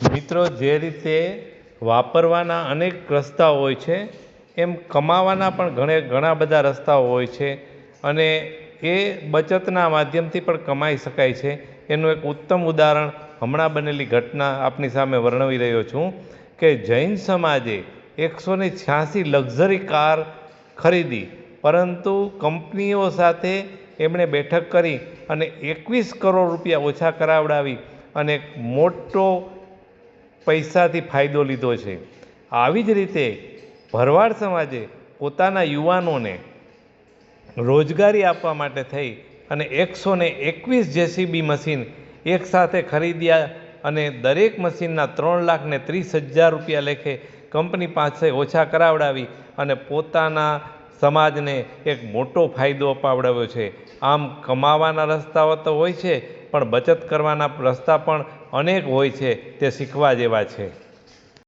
મિત્રો, જે રીતે વાપરવાના અનેક રસ્તાઓ હોય છે એમ કમાવાના પણ ઘણા બધા રસ્તાઓ હોય છે અને એ બચતના માધ્યમથી પણ કમાઈ શકાય છે. એનું એક ઉત્તમ ઉદાહરણ હમણાં બનેલી ઘટના આપની સામે વર્ણવી રહ્યો છું કે જૈન સમાજે 186 લક્ઝરી કાર ખરીદી, પરંતુ કંપનીઓ સાથે એમણે બેઠક કરી અને 21 કરોડ રૂપિયા ઓછા કરાવડાવી અને એક મોટો પૈસાથી ફાયદો લીધો છે. આવી જ રીતે ભરવાડ સમાજે પોતાના યુવાનોને રોજગારી આપવા માટે થઈ અને 121 જેસીબી મશીન એકસાથે ખરીદ્યા અને દરેક મશીનના 3,30,000 રૂપિયા લેખે કંપની પાસે ઓછા કરાવડાવી અને પોતાના સમાજને એક મોટો ફાયદો અપાવડાવ્યો છે. આમ કમાવાના રસ્તાઓ તો હોય છે, પણ બચત કરવાના રસ્તા પણ અનેક હોય છે, તે શીખવા જેવા છે.